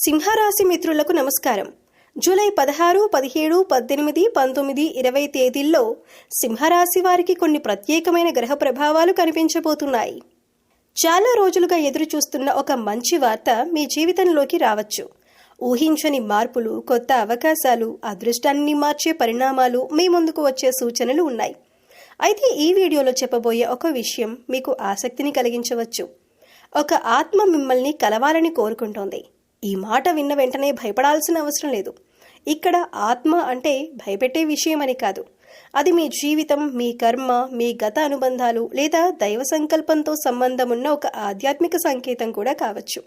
సింహరాశి మిత్రులకు నమస్కారం. జూలై 16, 17, 18, 19, 20 తేదీల్లో సింహరాశి వారికి కొన్ని ప్రత్యేకమైన గ్రహ ప్రభావాలు కనిపించబోతున్నాయి. చాలా రోజులుగా ఎదురు చూస్తున్న ఒక మంచి వార్త మీ జీవితంలోకి రావచ్చు. ఊహించని మార్పులు, కొత్త అవకాశాలు, అదృష్టాన్ని మార్చే పరిణామాలు మీ ముందుకు వచ్చే సూచనలు ఉన్నాయి. అయితే ఈ వీడియోలో చెప్పబోయే ఒక విషయం మీకు ఆసక్తిని కలిగించవచ్చు. ఒక ఆత్మ మిమ్మల్ని కలవాలని కోరుకుంటోంది. ఈ మాట విన్న వెంటనే భయపడాల్సిన అవసరం లేదు. ఇక్కడ ఆత్మ అంటే భయపెట్టే విషయం అని కాదు. అది మీ జీవితం, మీ కర్మ, మీ గత అనుబంధాలు లేదా దైవ సంకల్పంతో సంబంధం ఉన్న ఒక ఆధ్యాత్మిక సంకేతం కూడా కావచ్చు.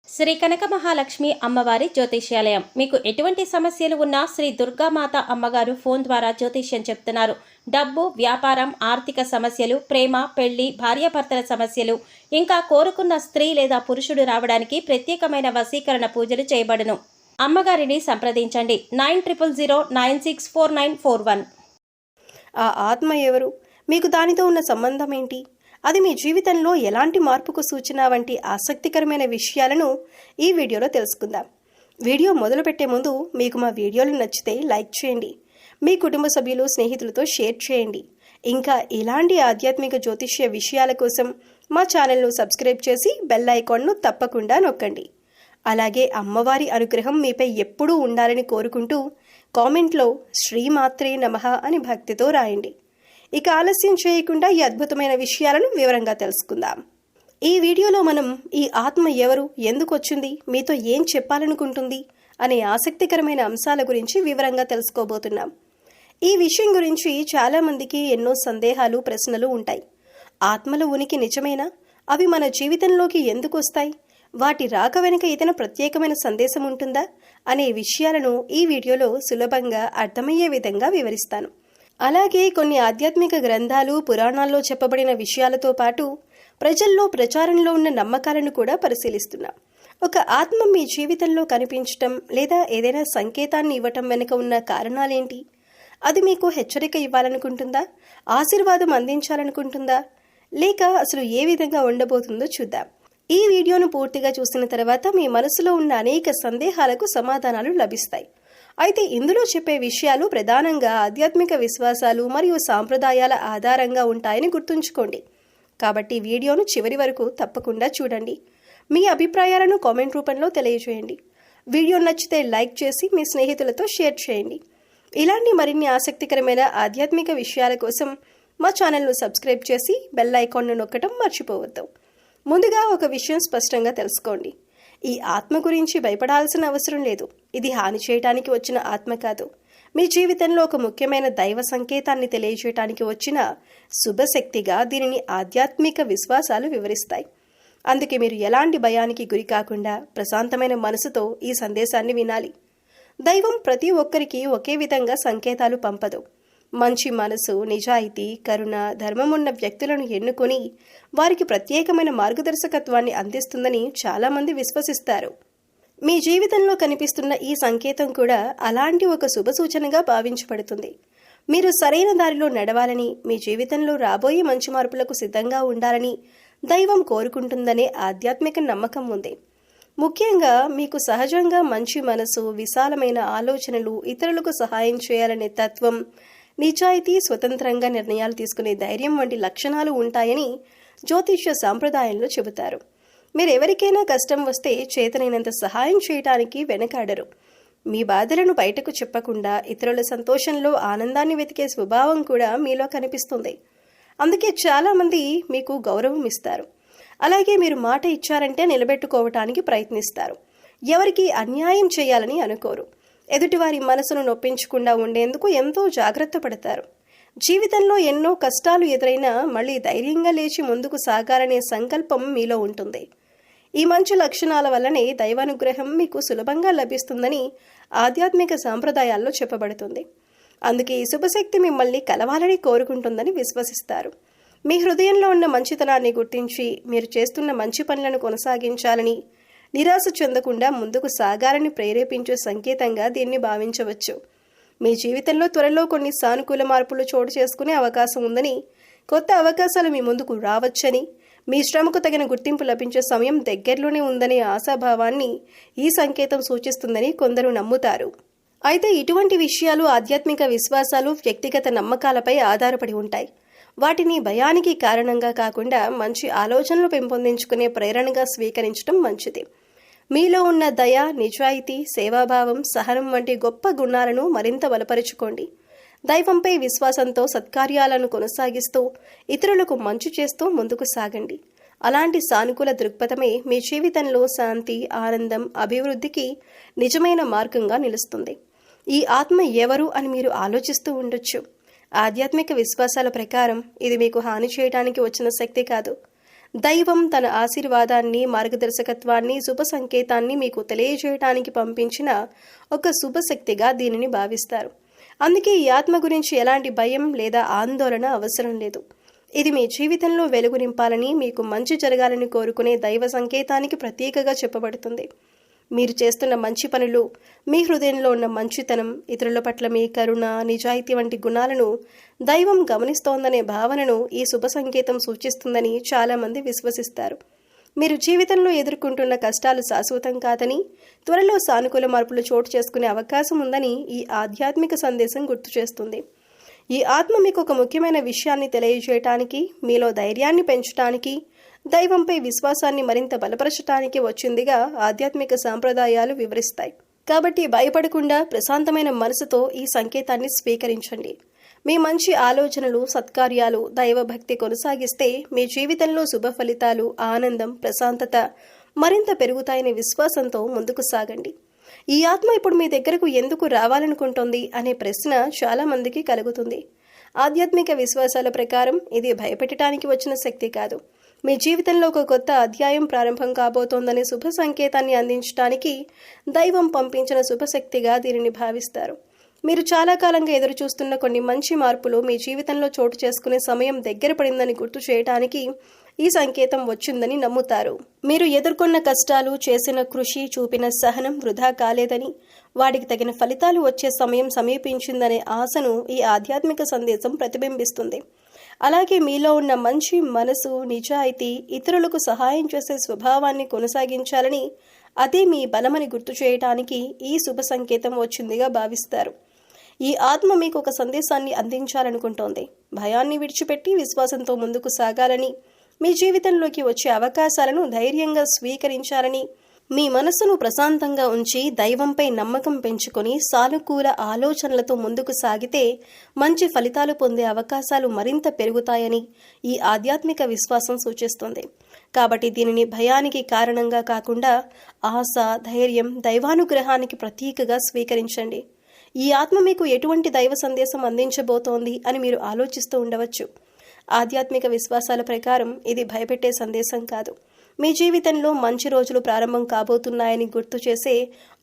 శ్రీ కనక మహాలక్ష్మి అమ్మవారి జ్యోతిష్యాలయం. మీకు ఎటువంటి సమస్యలు ఉన్నా శ్రీ దుర్గామాత అమ్మగారు ఫోన్ ద్వారా జ్యోతిష్యం చెప్తున్నారు. డబ్బు, వ్యాపారం, ఆర్థిక సమస్యలు, ప్రేమ, పెళ్లి, భార్యాభర్తల సమస్యలు, ఇంకా కోరుకున్న స్త్రీ లేదా పురుషుడు రావడానికి ప్రత్యేకమైన వశీకరణ పూజలు చేయబడును. అమ్మగారిని సంప్రదించండి. 9000964941. ఆ ఆత్మ ఎవరు? మీకు దానితో ఉన్న సంబంధం ఏంటి? అది మీ జీవితంలో ఎలాంటి మార్పుకు సూచన వంటి ఆసక్తికరమైన విషయాలను ఈ వీడియోలో తెలుసుకుందాం. వీడియో మొదలుపెట్టే ముందు మీకు మా వీడియోలు నచ్చితే లైక్ చేయండి. మీ కుటుంబ సభ్యులు, స్నేహితులతో షేర్ చేయండి. ఇంకా ఇలాంటి ఆధ్యాత్మిక జ్యోతిష్య విషయాల కోసం మా ఛానల్ను సబ్స్క్రైబ్ చేసి బెల్ ఐకాన్ను తప్పకుండా నొక్కండి. అలాగే అమ్మవారి అనుగ్రహం మీపై ఎప్పుడూ ఉండాలని కోరుకుంటూ కామెంట్లో శ్రీమాత్రే నమః అని భక్తితో రాయండి. ఇక ఆలస్యం చేయకుండా ఈ అద్భుతమైన విషయాలను వివరంగా తెలుసుకుందాం. ఈ వీడియోలో మనం ఈ ఆత్మ ఎవరు, ఎందుకు వచ్చింది, మీతో ఏం చెప్పాలనుకుంటుంది అనే ఆసక్తికరమైన అంశాల గురించి వివరంగా తెలుసుకోబోతున్నాం. ఈ విషయం గురించి చాలామందికి ఎన్నో సందేహాలు, ప్రశ్నలు ఉంటాయి. ఆత్మల ఉనికి నిజమేనా? అవి మన జీవితంలోకి ఎందుకు వస్తాయి? వాటి రాక వెనుక ఏదైనా ప్రత్యేకమైన సందేశం ఉంటుందా అనే విషయాలను ఈ వీడియోలో సులభంగా అర్థమయ్యే విధంగా వివరిస్తాను. అలాగే కొన్ని ఆధ్యాత్మిక గ్రంథాలు, పురాణాల్లో చెప్పబడిన విషయాలతో పాటు ప్రజల్లో ప్రచారంలో ఉన్న నమ్మకాలను కూడా పరిశీలిస్తున్నాం. ఒక ఆత్మ మీ జీవితంలో కనిపించటం లేదా ఏదైనా సంకేతాన్ని ఇవ్వటం వెనుక ఉన్న కారణాలేంటి? అది మీకు హెచ్చరిక ఇవ్వాలనుకుంటుందా, ఆశీర్వాదం అందించాలనుకుంటుందా, లేక అసలు ఏ విధంగా ఉండబోతుందో చూద్దాం. ఈ వీడియోను పూర్తిగా చూసిన తర్వాత మీ మనసులో ఉన్న అనేక సందేహాలకు సమాధానాలు లభిస్తాయి. అయితే ఇందులో చెప్పే విషయాలు ప్రధానంగా ఆధ్యాత్మిక విశ్వాసాలు మరియు సాంప్రదాయాల ఆధారంగా ఉంటాయని గుర్తుంచుకోండి. కాబట్టి వీడియోను చివరి వరకు తప్పకుండా చూడండి. మీ అభిప్రాయాలను కామెంట్ రూపంలో తెలియజేయండి. వీడియో నచ్చితే లైక్ చేసి మీ స్నేహితులతో షేర్ చేయండి. ఇలాంటి మరిన్ని ఆసక్తికరమైన ఆధ్యాత్మిక విషయాల కోసం మా ఛానల్ను సబ్స్క్రైబ్ చేసి బెల్ ఐకాన్ను నొక్కడం మర్చిపోవద్దు. ముందుగా ఒక విషయం స్పష్టంగా తెలుసుకోండి. ఈ ఆత్మ గురించి భయపడాల్సిన అవసరం లేదు. ఇది హాని చేయటానికి వచ్చిన ఆత్మ కాదు. మీ జీవితంలో ఒక ముఖ్యమైన దైవ సంకేతాన్ని తెలియజేయటానికి వచ్చిన శుభశక్తిగా దీనిని ఆధ్యాత్మిక విశ్వాసాలు వివరిస్తాయి. అందుకే మీరు ఎలాంటి భయానికి గురి కాకుండా ప్రశాంతమైన మనసుతో ఈ సందేశాన్ని వినాలి. దైవం ప్రతి ఒక్కరికి ఒకే విధంగా సంకేతాలు పంపదు. మంచి మనసు, నిజాయితీ, కరుణ, ధర్మమున్న వ్యక్తులను ఎన్నుకొని వారికి ప్రత్యేకమైన మార్గదర్శకత్వాన్ని అందిస్తుందని చాలామంది విశ్వసిస్తారు. మీ జీవితంలో కనిపిస్తున్న ఈ సంకేతం కూడా అలాంటి ఒక శుభ సూచనగా భావించబడుతుంది. మీరు సరైన దారిలో నడవాలని, మీ జీవితంలో రాబోయే మంచి మార్పులకు సిద్ధంగా ఉండాలని దైవం కోరుకుంటుందనే ఆధ్యాత్మిక నమ్మకం ఉంది. ముఖ్యంగా మీకు సహజంగా మంచి మనసు, విశాలమైన ఆలోచనలు, ఇతరులకు సహాయం చేయాలనే తత్వం, నిజాయితీ, స్వతంత్రంగా నిర్ణయాలు తీసుకునే ధైర్యం వంటి లక్షణాలు ఉంటాయని జ్యోతిష్య సాంప్రదాయంలో చెబుతారు. మీరు ఎవరికైనా కష్టం వస్తే చేతనైనంత సహాయం చేయటానికి వెనకాడరు. మీ బాధలను బయటకు చెప్పకుండా ఇతరుల సంతోషంలో ఆనందాన్ని వెతికే స్వభావం కూడా మీలో కనిపిస్తుంది. అందుకే చాలామంది మీకు గౌరవం ఇస్తారు. అలాగే మీరు మాట ఇచ్చారంటే నిలబెట్టుకోవటానికి ప్రయత్నిస్తారు. ఎవరికి అన్యాయం చేయాలని అనుకోరు. ఎదుటివారి మనసును నొప్పించకుండా ఉండేందుకు ఎంతో జాగ్రత్త పడతారు. జీవితంలో ఎన్నో కష్టాలు ఎదురైనా మళ్ళీ ధైర్యంగా లేచి ముందుకు సాగాలనే సంకల్పం మీలో ఉంటుంది. ఈ మంచి లక్షణాల వల్లనే దైవానుగ్రహం మీకు సులభంగా లభిస్తుందని ఆధ్యాత్మిక సాంప్రదాయాల్లో చెప్పబడుతుంది. అందుకే ఈ శుభశక్తి మిమ్మల్ని కలవాలని కోరుకుంటుందని విశ్వసిస్తారు. మీ హృదయంలో ఉన్న మంచితనాన్ని గుర్తించి మీరు చేస్తున్న మంచి పనులను కొనసాగించాలని, నిరాశ చెందకుండా ముందుకు సాగాలని ప్రేరేపించే సంకేతంగా దీన్ని భావించవచ్చు. మీ జీవితంలో త్వరలో కొన్ని సానుకూల మార్పులు చోటు చేసుకునే అవకాశం ఉందని, కొత్త అవకాశాలు మీ ముందుకు రావచ్చని, మీ శ్రమకు తగిన గుర్తింపు లభించే సమయం దగ్గరలోనే ఉందనే ఆశాభావాన్ని ఈ సంకేతం సూచిస్తుందని కొందరు నమ్ముతారు. అయితే ఇటువంటి విషయాలు ఆధ్యాత్మిక విశ్వాసాలు, వ్యక్తిగత నమ్మకాలపై ఆధారపడి ఉంటాయి. వాటిని భయానికి కారణంగా కాకుండా మంచి ఆలోచనలు పెంపొందించుకునే ప్రేరణగా స్వీకరించడం మంచిది. మీలో ఉన్న దయ, నిజాయితీ, సేవాభావం, సహనం వంటి గొప్ప గుణాలను మరింత బలపరుచుకోండి. దైవంపై విశ్వాసంతో సత్కార్యాలను కొనసాగిస్తూ ఇతరులకు మంచి చేస్తూ ముందుకు సాగండి. అలాంటి సానుకూల దృక్పథమే మీ జీవితంలో శాంతి, ఆనందం, అభివృద్ధికి నిజమైన మార్గంగా నిలుస్తుంది. ఈ ఆత్మ ఎవరు అని మీరు ఆలోచిస్తూ ఉండొచ్చు. ఆధ్యాత్మిక విశ్వాసాల ప్రకారం ఇది మీకు హాని చేయడానికి వచ్చిన శక్తి కాదు. దైవం తన ఆశీర్వాదాన్ని, మార్గదర్శకత్వాన్ని, శుభ సంకేతాన్ని మీకు తెలియజేయడానికి పంపించిన ఒక శుభశక్తిగా దీనిని భావిస్తారు. అందుకే ఈ ఆత్మ గురించి ఎలాంటి భయం లేదా ఆందోళన అవసరం లేదు. ఇది మీ జీవితంలో వెలుగు నింపాలని, మీకు మంచి జరగాలని కోరుకునే దైవ సంకేతానికి ప్రతీకగా చెప్పబడుతుంది. మీరు చేస్తున్న మంచి పనులు, మీ హృదయంలో ఉన్న మంచితనం, ఇతరుల పట్ల మీ కరుణ, నిజాయితీ వంటి గుణాలను దైవం గమనిస్తోందనే భావనను ఈ శుభ సంకేతం సూచిస్తుందని చాలామంది విశ్వసిస్తారు. మీరు జీవితంలో ఎదుర్కొంటున్న కష్టాలు శాశ్వతం కాదని, త్వరలో సానుకూల మార్పులు చోటు చేసుకునే అవకాశం ఉందని ఈ ఆధ్యాత్మిక సందేశం గుర్తు చేస్తుంది. ఈ ఆత్మ మీకు ఒక ముఖ్యమైన విషయాన్ని తెలియజేయటానికి, మీలో ధైర్యాన్ని పెంచడానికి, దైవంపై విశ్వాసాన్ని మరింత బలపరచడానికి వచ్చిందిగా ఆధ్యాత్మిక సాంప్రదాయాలు వివరిస్తాయి. కాబట్టి భయపడకుండా ప్రశాంతమైన మనసుతో ఈ సంకేతాన్ని స్వీకరించండి. మీ మంచి ఆలోచనలు, సత్కార్యాలు, దైవభక్తి కొనసాగిస్తే మీ జీవితంలో శుభ ఫలితాలు, ఆనందం, ప్రశాంతత మరింత పెరుగుతాయనే విశ్వాసంతో ముందుకు సాగండి. ఈ ఆత్మ ఇప్పుడు మీ దగ్గరకు ఎందుకు రావాలనుకుంటోంది అనే ప్రశ్న చాలా మందికి కలుగుతుంది. ఆధ్యాత్మిక విశ్వాసాల ప్రకారం ఇది భయపెట్టడానికి వచ్చిన శక్తి కాదు. మీ జీవితంలో ఒక కొత్త అధ్యాయం ప్రారంభం కాబోతోందనే శుభ సంకేతాన్ని అందించడానికి దైవం పంపించిన శుభశక్తిగా దీనిని భావిస్తారు. మీరు చాలా కాలంగా ఎదురు చూస్తున్న కొన్ని మంచి మార్పులు మీ జీవితంలో చోటు చేసుకునే సమయం దగ్గర పడిందని గుర్తు చేయడానికి ఈ సంకేతం వచ్చిందని నమ్ముతారు. మీరు ఎదుర్కొన్న కష్టాలు, చేసిన కృషి, చూపిన సహనం వృధా కాలేదని, వాటికి తగిన ఫలితాలు వచ్చే సమయం సమీపించిందనే ఆశను ఈ ఆధ్యాత్మిక సందేశం ప్రతిబింబిస్తుంది. అలాగే మీలో ఉన్న మంచి మనసు, నిజాయితీ, ఇతరులకు సహాయం చేసే స్వభావాన్ని కొనసాగించాలని, అదే మీ బలమని గుర్తు చేయడానికి ఈ శుభ సంకేతం వచ్చిందిగా భావిస్తారు. ఈ ఆత్మ మీకు ఒక సందేశాన్ని అందించాలనుకుంటోంది. భయాన్ని విడిచిపెట్టి విశ్వాసంతో ముందుకు సాగాలని, మీ జీవితంలోకి వచ్చే అవకాశాలను ధైర్యంగా స్వీకరించాలని, మీ మనస్సును ప్రశాంతంగా ఉంచి దైవంపై నమ్మకం పెంచుకొని సానుకూల ఆలోచనలతో ముందుకు సాగితే మంచి ఫలితాలు పొందే అవకాశాలు మరింత పెరుగుతాయని ఈ ఆధ్యాత్మిక విశ్వాసం సూచిస్తుంది. కాబట్టి దీనిని భయానికి కారణంగా కాకుండా ఆశ, ధైర్యం, దైవానుగ్రహానికి ప్రతీకగా స్వీకరించండి. ఈ ఆత్మ మీకు ఎటువంటి దైవ సందేశం అందించబోతోంది అని మీరు ఆలోచిస్తూ ఉండవచ్చు. ఆధ్యాత్మిక విశ్వాసాల ప్రకారం ఇది భయపెట్టే సందేశం కాదు. మీ జీవితంలో మంచి రోజులు ప్రారంభం కాబోతున్నాయని గుర్తు చేసే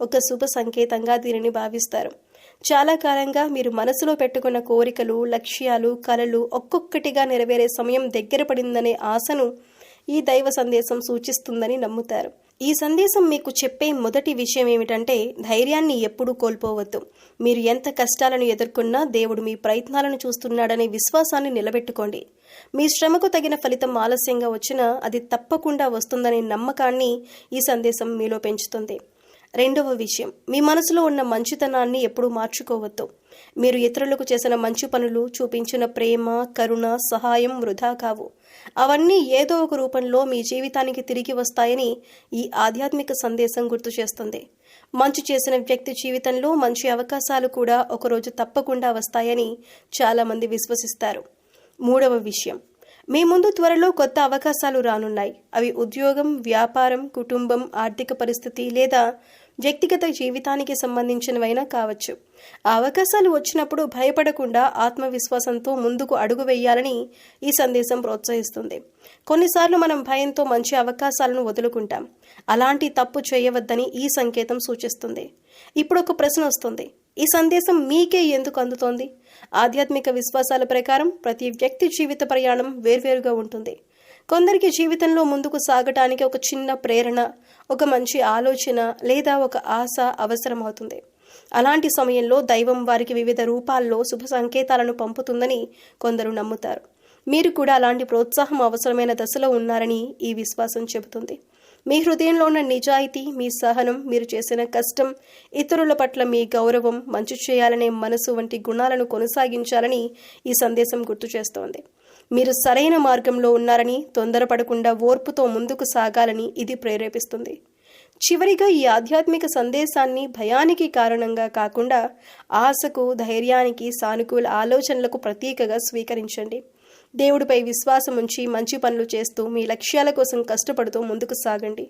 ఒక శుభ సంకేతంగా దీనిని భావిస్తారు. చాలా కాలంగా మీరు మనసులో పెట్టుకున్న కోరికలు, లక్ష్యాలు, కలలు ఒక్కొక్కటిగా నెరవేరే సమయం దగ్గర పడిందనే ఆశను ఈ దైవ సందేశం సూచిస్తుందని నమ్ముతారు. ఈ సందేశం మీకు చెప్పే మొదటి విషయం ఏమిటంటే, ధైర్యాన్ని ఎప్పుడూ కోల్పోవద్దు. మీరు ఎంత కష్టాలను ఎదుర్కొన్నా దేవుడు మీ ప్రయత్నాలను చూస్తున్నాడనే విశ్వాసాన్ని నిలబెట్టుకోండి. మీ శ్రమకు తగిన ఫలితం ఆలస్యంగా వచ్చినా అది తప్పకుండా వస్తుందనే నమ్మకాన్ని ఈ సందేశం మీలో పెంచుతుంది. రెండవ విషయం, మీ మనసులో ఉన్న మంచితనాన్ని ఎప్పుడూ మార్చుకోవద్దు. మీరు ఇతరులకు చేసిన మంచి పనులు, చూపించిన ప్రేమ, కరుణ, సహాయం వృధా కావు. అవన్నీ ఏదో ఒక రూపంలో మీ జీవితానికి తిరిగి వస్తాయని ఈ ఆధ్యాత్మిక సందేశం గుర్తు చేస్తుంది. మంచి చేసిన వ్యక్తి జీవితంలో మంచి అవకాశాలు కూడా ఒకరోజు తప్పకుండా వస్తాయని చాలామంది విశ్వసిస్తారు. మూడవ విషయం, మీ ముందు త్వరలో కొత్త అవకాశాలు రానున్నాయి. అవి ఉద్యోగం, వ్యాపారం, కుటుంబం, ఆర్థిక పరిస్థితి లేదా వ్యక్తిగత జీవితానికి సంబంధించినవైనా కావచ్చు. ఆ అవకాశాలు వచ్చినప్పుడు భయపడకుండా ఆత్మవిశ్వాసంతో ముందుకు అడుగు వేయాలని ఈ సందేశం ప్రోత్సహిస్తుంది. కొన్నిసార్లు మనం భయంతో మంచి అవకాశాలను వదులుకుంటాం. అలాంటి తప్పు చేయవద్దని ఈ సంకేతం సూచిస్తుంది. ఇప్పుడు ఒక ప్రశ్న వస్తుంది, ఈ సందేశం మీకే ఎందుకు అందుతోంది? ఆధ్యాత్మిక విశ్వాసాల ప్రకారం ప్రతి వ్యక్తి జీవిత ప్రయాణం వేర్వేరుగా ఉంటుంది. కొందరికి జీవితంలో ముందుకు సాగటానికి ఒక చిన్న ప్రేరణ, ఒక మంచి ఆలోచన లేదా ఒక ఆశ అవసరమవుతుంది. అలాంటి సమయంలో దైవం వారికి వివిధ రూపాల్లో శుభ సంకేతాలను పంపుతుందని కొందరు నమ్ముతారు. మీరు కూడా అలాంటి ప్రోత్సాహం అవసరమైన దశలో ఉన్నారని ఈ విశ్వాసం చెబుతుంది. మీ హృదయంలో ఉన్న నిజాయితీ, మీ సహనం, మీరు చేసిన కష్టం, ఇతరుల పట్ల మీ గౌరవం, మంచి చేయాలనే మనసు వంటి గుణాలను కొనసాగించాలని ఈ సందేశం గుర్తు చేస్తోంది. మీరు సరైన మార్గంలో ఉన్నారని, తొందరపడకుండా ఓర్పుతో ముందుకు సాగాలని ఇది ప్రేరేపిస్తుంది. చివరిగా ఈ ఆధ్యాత్మిక సందేశాన్ని భయానికి కారణంగా కాకుండా ఆశకు, ధైర్యానికి, సానుకూల ఆలోచనలకు ప్రతీకగా స్వీకరించండి. దేవుడిపై విశ్వాసం ఉంచి మంచి పనులు చేస్తూ మీ లక్ష్యాల కోసం కష్టపడుతూ ముందుకు సాగండి.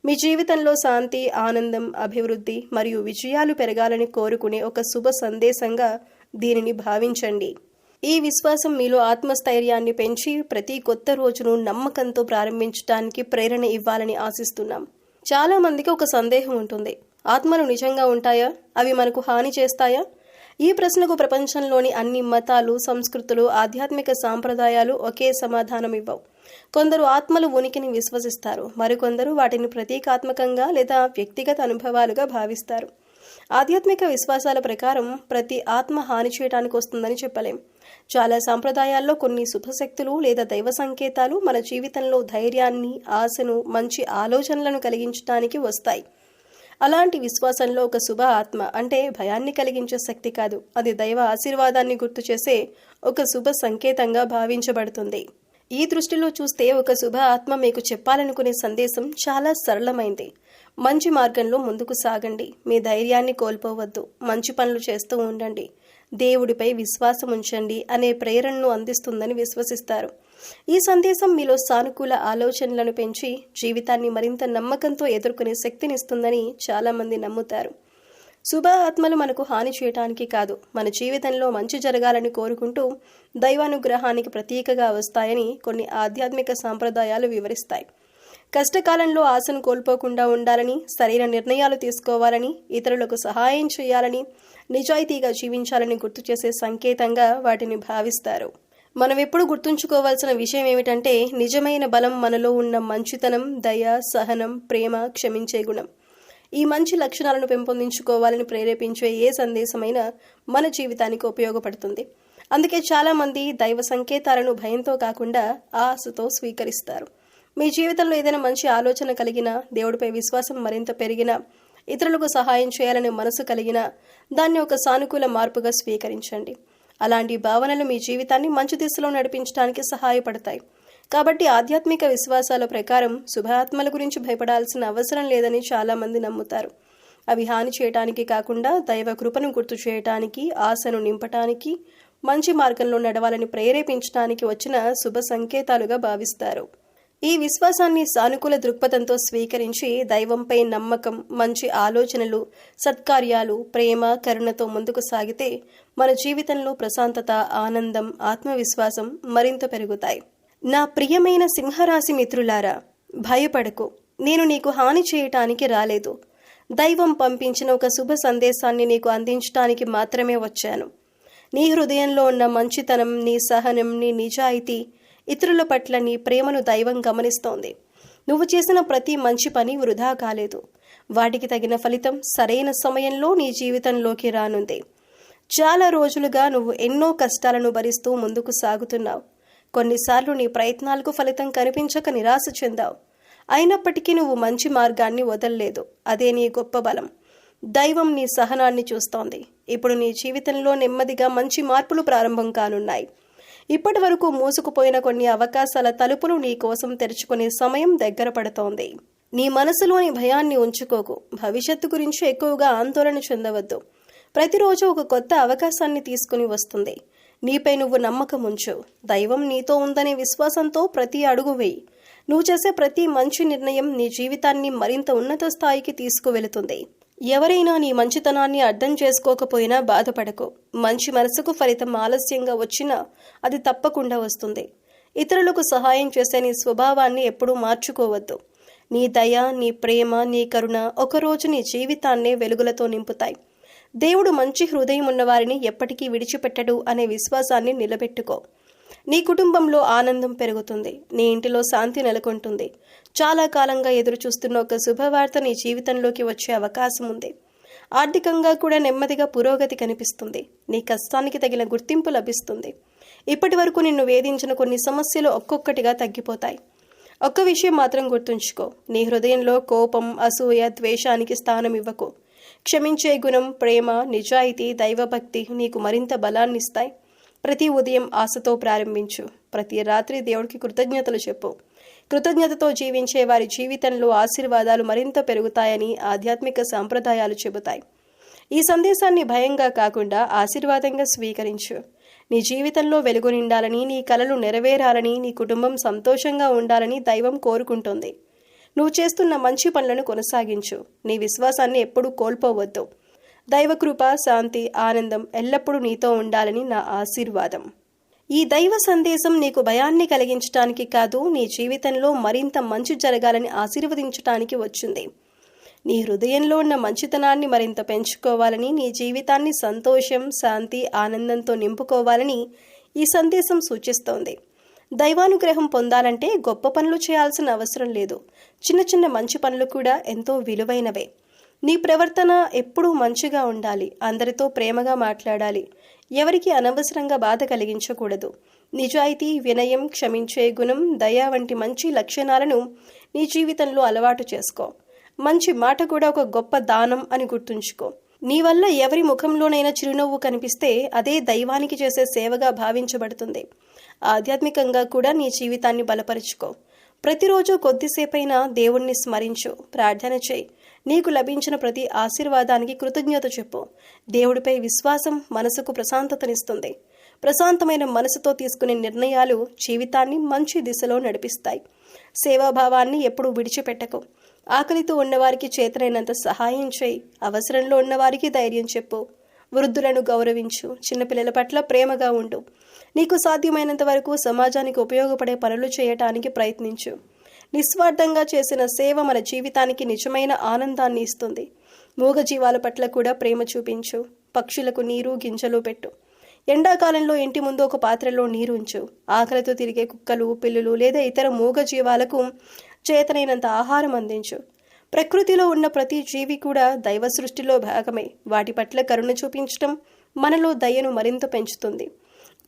మీ జీవితంలో శాంతి, ఆనందం, అభివృద్ధి మరియు విజయాలు పెరగాలని కోరుకునే ఒక శుభ సందేశంగా దీనిని భావించండి. ఈ విశ్వాసం మీలో ఆత్మస్థైర్యాన్ని పెంచి ప్రతి కొత్త రోజును నమ్మకంతో ప్రారంభించడానికి ప్రేరణ ఇవ్వాలని ఆశిస్తున్నాం. చాలా మందికి ఒక సందేహం ఉంటుంది. ఆత్మలు నిజంగా ఉంటాయా? అవి మనకు హాని చేస్తాయా? ఈ ప్రశ్నకు ప్రపంచంలోని అన్ని మతాలు, సంస్కృతులు, ఆధ్యాత్మిక సాంప్రదాయాలు ఒకే సమాధానం ఇవ్వవు. కొందరు ఆత్మలు ఉనికిని విశ్వసిస్తారు, మరికొందరు వాటిని ప్రతీకాత్మకంగా లేదా వ్యక్తిగత అనుభవాలుగా భావిస్తారు. ఆధ్యాత్మిక విశ్వాసాల ప్రకారం ప్రతి ఆత్మ హాని చేయడానికి వస్తుందని చెప్పలేం. చాలా సాంప్రదాయాల్లో కొన్ని శుభశక్తులు లేదా దైవ సంకేతాలు మన జీవితంలో ధైర్యాన్ని, ఆశను, మంచి ఆలోచనలను కలిగించడానికి వస్తాయి. అలాంటి విశ్వాసంలో ఒక శుభ ఆత్మ అంటే భయాన్ని కలిగించే శక్తి కాదు, అది దైవ ఆశీర్వాదాన్ని గుర్తు చేసే ఒక శుభ సంకేతంగా భావించబడుతుంది. ఈ దృష్టిలో చూస్తే ఒక శుభ ఆత్మ మీకు చెప్పాలనుకునే సందేశం చాలా సరళమైంది. మంచి మార్గంలో ముందుకు సాగండి, మీ ధైర్యాన్ని కోల్పోవద్దు, మంచి పనులు చేస్తూ ఉండండి, దేవుడిపై విశ్వాసం ఉంచండి అనే ప్రేరణను అందిస్తుందని విశ్వసిస్తారు. ఈ సందేశం మీలో సానుకూల ఆలోచనలను పెంచి జీవితాన్ని మరింత నమ్మకంతో ఎదుర్కొనే శక్తినిస్తుందని చాలామంది నమ్ముతారు. శుభ ఆత్మలు మనకు హాని చేయటానికి కాదు, మన జీవితంలో మంచి జరగాలని కోరుకుంటూ దైవానుగ్రహానికి ప్రతీకగా వస్తాయని కొన్ని ఆధ్యాత్మిక సాంప్రదాయాలు వివరిస్తాయి. కష్టకాలంలో ఆశను కోల్పోకుండా ఉండాలని, సరైన నిర్ణయాలు తీసుకోవాలని, ఇతరులకు సహాయం చేయాలని, నిజాయితీగా జీవించాలని గుర్తు చేసే సంకేతంగా వాటిని భావిస్తారు. మనం ఎప్పుడు గుర్తుంచుకోవాల్సిన విషయం ఏమిటంటే, నిజమైన బలం మనలో ఉన్న మంచితనం, దయ, సహనం, ప్రేమ, క్షమించే గుణం. ఈ మంచి లక్షణాలను పెంపొందించుకోవాలని ప్రేరేపించే ఏ సందేశమైనా మన జీవితానికి ఉపయోగపడుతుంది. అందుకే చాలామంది దైవ సంకేతాలను భయంతో కాకుండా ఆశతో స్వీకరిస్తారు. మీ జీవితంలో ఏదైనా మంచి ఆలోచన కలిగినా, దేవుడిపై విశ్వాసం మరింత పెరిగినా, ఇతరులకు సహాయం చేయాలనే మనసు కలిగినా దాన్ని ఒక సానుకూల మార్పుగా స్వీకరించండి. అలాంటి భావనలు మీ జీవితాన్ని మంచి దిశలో నడిపించడానికి సహాయపడతాయి. కాబట్టి ఆధ్యాత్మిక విశ్వాసాల ప్రకారం శుభాత్మల గురించి భయపడాల్సిన అవసరం లేదని చాలామంది నమ్ముతారు. అవి హాని చేయటానికి కాకుండా దైవ కృపను గుర్తు చేయటానికి, ఆశను నింపటానికి, మంచి మార్గంలో నడవాలని ప్రేరేపించడానికి వచ్చిన శుభ సంకేతాలుగా భావిస్తారు. ఈ విశ్వాసాన్ని సానుకూల దృక్పథంతో స్వీకరించి దైవంపై నమ్మకం, మంచి ఆలోచనలు, సత్కార్యాలు, ప్రేమ, కరుణతో ముందుకు సాగితే మన జీవితంలో ప్రశాంతత, ఆనందం, ఆత్మవిశ్వాసం మరింత పెరుగుతాయి. నా ప్రియమైన సింహరాశి మిత్రులారా, భయపడకు, నేను నీకు హాని చేయటానికి రాలేదు. దైవం పంపించిన ఒక శుభ సందేశాన్ని నీకు అందించడానికి మాత్రమే వచ్చాను. నీ హృదయంలో ఉన్న మంచితనం, నీ సహనం, నీ నిజాయితీ, ఇతరుల పట్ల నీ ప్రేమను దైవం గమనిస్తోంది. నువ్వు చేసిన ప్రతి మంచి పని వృధా కాలేదు. వాటికి తగిన ఫలితం సరైన సమయంలో నీ జీవితంలోకి రానుంది. చాలా రోజులుగా నువ్వు ఎన్నో కష్టాలను భరిస్తూ ముందుకు సాగుతున్నావు. కొన్నిసార్లు నీ ప్రయత్నాలకు ఫలితం కనిపించక నిరాశ చెందావు. అయినప్పటికీ నువ్వు మంచి మార్గాన్ని వదల్లేదు. అదే నీ గొప్ప బలం. దైవం నీ సహనాన్ని చూస్తోంది. ఇప్పుడు నీ జీవితంలో నెమ్మదిగా మంచి మార్పులు ప్రారంభం కానున్నాయి. ఇప్పటి వరకు మూసుకుపోయిన కొన్ని అవకాశాల తలుపులు నీ కోసం తెరుచుకునే సమయం దగ్గర పడుతోంది. నీ మనసులోని భయాన్ని ఉంచుకోకు. భవిష్యత్తు గురించి ఎక్కువగా ఆందోళన చెందవద్దు. ప్రతిరోజు ఒక కొత్త అవకాశాన్ని తీసుకుని వస్తుంది. నీపై నువ్వు నమ్మకం ఉంచు. దైవం నీతో ఉందనే విశ్వాసంతో ప్రతి అడుగు వేయి. నువ్వు చేసే ప్రతి మంచి నిర్ణయం నీ జీవితాన్ని మరింత ఉన్నత స్థాయికి తీసుకువెళుతుంది. ఎవరైనా నీ మంచితనాన్ని అర్థం చేసుకోకపోయినా బాధపడకు. మంచి మనసుకు ఫలితం ఆలస్యంగా వచ్చినా అది తప్పకుండా వస్తుంది. ఇతరులకు సహాయం చేసే నీ స్వభావాన్ని ఎప్పుడూ మార్చుకోవద్దు. నీ దయ, నీ ప్రేమ, నీ కరుణ ఒకరోజు నీ జీవితాన్నే వెలుగులతో నింపుతాయి. దేవుడు మంచి హృదయం ఉన్నవారిని ఎప్పటికీ విడిచిపెట్టడు అనే విశ్వాసాన్ని నిలబెట్టుకో. నీ కుటుంబంలో ఆనందం పెరుగుతుంది. నీ ఇంటిలో శాంతి నెలకొంటుంది. చాలా కాలంగా ఎదురు చూస్తున్న ఒక శుభవార్త నీ జీవితంలోకి వచ్చే అవకాశం ఉంది. ఆర్థికంగా కూడా నెమ్మదిగా పురోగతి కనిపిస్తుంది. నీ కష్టానికి తగిన గుర్తింపు లభిస్తుంది. ఇప్పటి వరకు నిన్ను వేధించిన కొన్ని సమస్యలు ఒక్కొక్కటిగా తగ్గిపోతాయి. ఒక్క విషయం మాత్రం గుర్తుంచుకో, నీ హృదయంలో కోపం, అసూయ, ద్వేషానికి స్థానం ఇవ్వకు. క్షమించే గుణం, ప్రేమ, నిజాయితీ, దైవభక్తి నీకు మరింత బలాన్నిస్తాయి. ప్రతి ఉదయం ఆశతో ప్రారంభించు. ప్రతి రాత్రి దేవుడికి కృతజ్ఞతలు చెప్పు. కృతజ్ఞతతో జీవించే వారి జీవితంలో ఆశీర్వాదాలు మరింత పెరుగుతాయని ఆధ్యాత్మిక సాంప్రదాయాలు చెబుతాయి. ఈ సందేశాన్ని భయంగా కాకుండా ఆశీర్వాదంగా స్వీకరించు. నీ జీవితంలో వెలుగు నిండాలని, నీ కలలు నెరవేరాలని, నీ కుటుంబం సంతోషంగా ఉండాలని దైవం కోరుకుంటోంది. నువ్వు చేస్తున్న మంచి పనులను కొనసాగించు. నీ విశ్వాసాన్ని ఎప్పుడూ కోల్పోవద్దు. దైవకృప, శాంతి, ఆనందం ఎల్లప్పుడూ నీతో ఉండాలని నా ఆశీర్వాదం. ఈ దైవ సందేశం నీకు భయాన్ని కలిగించటానికి కాదు, నీ జీవితంలో మరింత మంచి జరగాలని ఆశీర్వదించటానికి వచ్చింది. నీ హృదయంలో ఉన్న మంచితనాన్ని మరింత పెంచుకోవాలని, నీ జీవితాన్ని సంతోషం, శాంతి, ఆనందంతో నింపుకోవాలని ఈ సందేశం సూచిస్తోంది. దైవానుగ్రహం పొందాలంటే గొప్ప పనులు చేయాల్సిన అవసరం లేదు. చిన్న చిన్న మంచి పనులు కూడా ఎంతో విలువైనవే. నీ ప్రవర్తన ఎప్పుడూ మంచిగా ఉండాలి. అందరితో ప్రేమగా మాట్లాడాలి. ఎవరికి అనవసరంగా బాధ కలిగించకూడదు. నిజాయితీ, వినయం, క్షమించే గుణం, దయ వంటి మంచి లక్షణాలను నీ జీవితంలో అలవాటు చేసుకో. మంచి మాట కూడా ఒక గొప్ప దానం అని గుర్తుంచుకో. నీ వల్ల ఎవరి ముఖంలోనైనా చిరునవ్వు కనిపిస్తే అదే దైవానికి చేసే సేవగా భావించబడుతుంది. ఆధ్యాత్మికంగా కూడా నీ జీవితాన్ని బలపరుచుకో. ప్రతిరోజు కొద్దిసేపైనా దేవుణ్ణి స్మరించు, ప్రార్థన చేయి. నీకు లభించిన ప్రతి ఆశీర్వాదానికి కృతజ్ఞత చెప్పు. దేవుడిపై విశ్వాసం మనసుకు ప్రశాంతతనిస్తుంది. ప్రశాంతమైన మనసుతో తీసుకునే నిర్ణయాలు జీవితాన్ని మంచి దిశలో నడిపిస్తాయి. సేవాభావాన్ని ఎప్పుడూ విడిచిపెట్టకు. ఆకలితో ఉన్నవారికి చేతనైనంత సహాయం చేయి. అవసరంలో ఉన్నవారికి ధైర్యం చెప్పు. వృద్ధులను గౌరవించు. చిన్నపిల్లల పట్ల ప్రేమగా ఉండు. నీకు సాధ్యమైనంత వరకు సమాజానికి ఉపయోగపడే పనులు చేయటానికి ప్రయత్నించు. నిస్వార్థంగా చేసిన సేవ మన జీవితానికి నిజమైన ఆనందాన్ని ఇస్తుంది. మూగజీవాల పట్ల కూడా ప్రేమ చూపించు. పక్షులకు నీరు, గింజలు పెట్టు. ఎండాకాలంలో ఇంటి ముందు ఒక పాత్రలో నీరు ఉంచు. ఆకలితో తిరిగే కుక్కలు, పిల్లులు లేదా ఇతర మూగజీవాలకు చేతనైనంత ఆహారం అందించు. ప్రకృతిలో ఉన్న ప్రతి జీవి కూడా దైవ సృష్టిలో భాగమే. వాటి పట్ల కరుణ చూపించటం మనలో దయను మరింత పెంచుతుంది.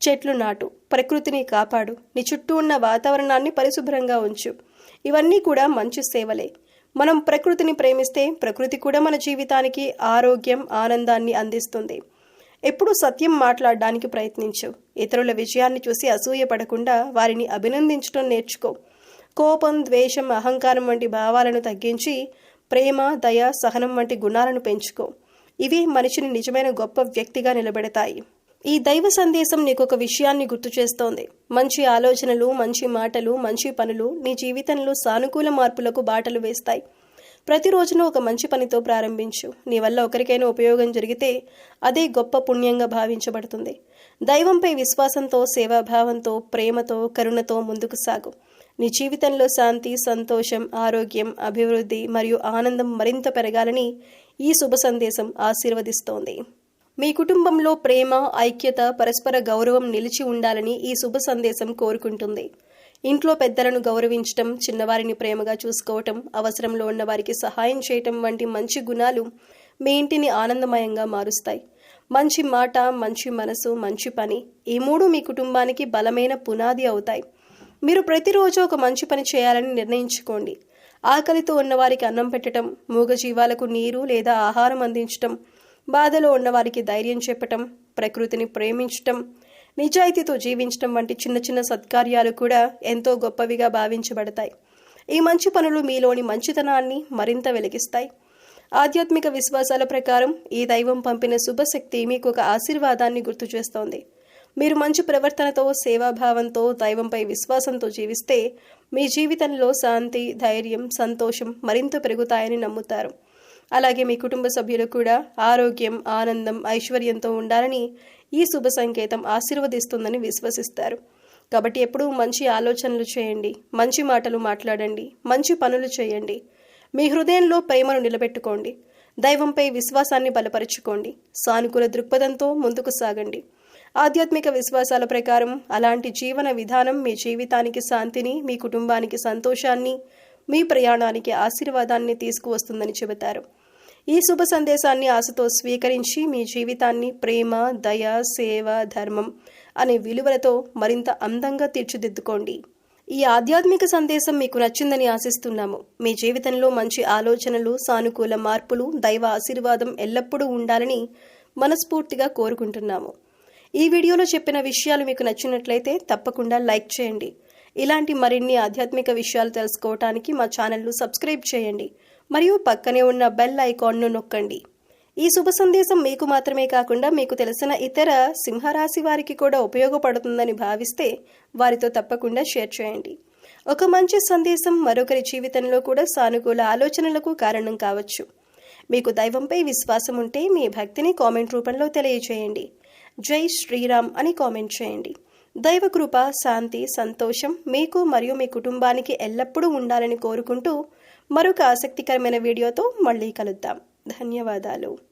చెట్లు నాటు. ప్రకృతిని కాపాడు. నీ చుట్టూ ఉన్న వాతావరణాన్ని పరిశుభ్రంగా ఉంచు. ఇవన్నీ కూడా మంచి సేవలే. మనం ప్రకృతిని ప్రేమిస్తే ప్రకృతి కూడా మన జీవితానికి ఆరోగ్యం, ఆనందాన్ని అందిస్తుంది. ఎప్పుడూ సత్యం మాట్లాడడానికి ప్రయత్నించు. ఇతరుల విజయాన్ని చూసి అసూయపడకుండా వారిని అభినందించడం నేర్చుకో. కోపం, ద్వేషం, అహంకారం వంటి భావాలను తగ్గించి ప్రేమ, దయ, సహనం వంటి గుణాలను పెంచుకో. ఇవి మనిషిని నిజమైన గొప్ప వ్యక్తిగా నిలబెడతాయి. ఈ దైవ సందేశం నీకు ఒక విషయాన్ని గుర్తు చేస్తోంది. మంచి ఆలోచనలు, మంచి మాటలు, మంచి పనులు నీ జీవితంలో సానుకూల మార్పులకు బాటలు వేస్తాయి. ప్రతిరోజును ఒక మంచి పనితో ప్రారంభించు. నీ వల్ల ఒకరికైనా ఉపయోగం జరిగితే అదే గొప్ప పుణ్యంగా భావించబడుతుంది. దైవంపై విశ్వాసంతో, సేవాభావంతో, ప్రేమతో, కరుణతో ముందుకు సాగు. నీ జీవితంలో శాంతి, సంతోషం, ఆరోగ్యం, అభివృద్ధి మరియు ఆనందం మరింత పెరగాలని ఈ శుభ సందేశం ఆశీర్వదిస్తోంది. మీ కుటుంబంలో ప్రేమ, ఐక్యత, పరస్పర గౌరవం నిలిచి ఉండాలని ఈ శుభ సందేశం కోరుకుంటుంది. ఇంట్లో పెద్దలను గౌరవించటం, చిన్నవారిని ప్రేమగా చూసుకోవటం, అవసరంలో ఉన్న వారికి సహాయం చేయటం వంటి మంచి గుణాలు మీ ఇంటిని ఆనందమయంగా మారుస్తాయి. మంచి మాట, మంచి మనసు, మంచి పని ఈ మూడు మీ కుటుంబానికి బలమైన పునాది అవుతాయి. మీరు ప్రతిరోజు ఒక మంచి పని చేయాలని నిర్ణయించుకోండి. ఆకలితో ఉన్నవారికి అన్నం పెట్టడం, మూగజీవాలకు నీరు లేదా ఆహారం అందించటం, బాధలో ఉన్నవారికి ధైర్యం చెప్పటం, ప్రకృతిని ప్రేమించటం, నిజాయితీతో జీవించటం వంటి చిన్న చిన్న సత్కార్యాలు కూడా ఎంతో గొప్పవిగా భావించబడతాయి. ఈ మంచి పనులు మీలోని మంచితనాన్ని మరింత వెలిగిస్తాయి. ఆధ్యాత్మిక విశ్వాసాల ప్రకారం ఈ దైవం పంపిన శుభశక్తి మీకు ఒక ఆశీర్వాదాన్ని గుర్తు చేస్తోంది. మీరు మంచి ప్రవర్తనతో, సేవాభావంతో, దైవంపై విశ్వాసంతో జీవిస్తే మీ జీవితంలో శాంతి, ధైర్యం, సంతోషం మరింత పెరుగుతాయని నమ్ముతారు. అలాగే మీ కుటుంబ సభ్యులు కూడా ఆరోగ్యం, ఆనందం, ఐశ్వర్యంతో ఉండాలని ఈ శుభ సంకేతం ఆశీర్వదిస్తుందని విశ్వసిస్తారు. కాబట్టి ఎప్పుడూ మంచి ఆలోచనలు చేయండి, మంచి మాటలు మాట్లాడండి, మంచి పనులు చేయండి. మీ హృదయంలో ప్రేమను నిలబెట్టుకోండి. దైవంపై విశ్వాసాన్ని బలపరుచుకోండి. సానుకూల దృక్పథంతో ముందుకు సాగండి. ఆధ్యాత్మిక విశ్వాసాల ప్రకారం అలాంటి జీవన విధానం మీ జీవితానికి శాంతిని, మీ కుటుంబానికి సంతోషాన్ని, మీ ప్రయాణానికి ఆశీర్వాదాన్ని తీసుకువస్తుందని చెబుతారు. ఈ శుభ సందేశాన్ని ఆశతో స్వీకరించి మీ జీవితాన్ని ప్రేమ, దయ, సేవ, ధర్మం, అనే విలువలతో మరింత అందంగా తీర్చిదిద్దుకోండి. ఈ ఆధ్యాత్మిక సందేశం మీకు నచ్చిందని ఆశిస్తున్నాము. మీ జీవితంలో మంచి ఆలోచనలు, సానుకూల మార్పులు, దైవ ఆశీర్వాదం ఎల్లప్పుడూ ఉండాలని మనస్ఫూర్తిగా కోరుకుంటున్నాము. ఈ వీడియోలో చెప్పిన విషయాలు మీకు నచ్చినట్లయితే తప్పకుండా లైక్ చేయండి. ఇలాంటి మరిన్ని ఆధ్యాత్మిక విషయాలు తెలుసుకోవటానికి మా ఛానల్ను సబ్స్క్రైబ్ చేయండి మరియు పక్కనే ఉన్న బెల్ ఐకాన్ను నొక్కండి. ఈ శుభ సందేశం మీకు మాత్రమే కాకుండా మీకు తెలిసిన ఇతర సింహరాశి వారికి కూడా ఉపయోగపడుతుందని భావిస్తే వారితో తప్పకుండా షేర్ చేయండి. ఒక మంచి సందేశం మరొకరి జీవితంలో కూడా సానుకూల ఆలోచనలకు కారణం కావచ్చు. మీకు దైవంపై విశ్వాసం ఉంటే మీ భక్తిని కామెంట్ రూపంలో తెలియజేయండి. జై శ్రీరామ్ అని కామెంట్ చేయండి. దైవ కృప, శాంతి, సంతోషం మీకు మరియు మీ కుటుంబానికి ఎల్లప్పుడూ ఉండాలని కోరుకుంటూ మరొక ఆసక్తికరమైన వీడియోతో మళ్ళీ కలుద్దాం. ధన్యవాదాలు.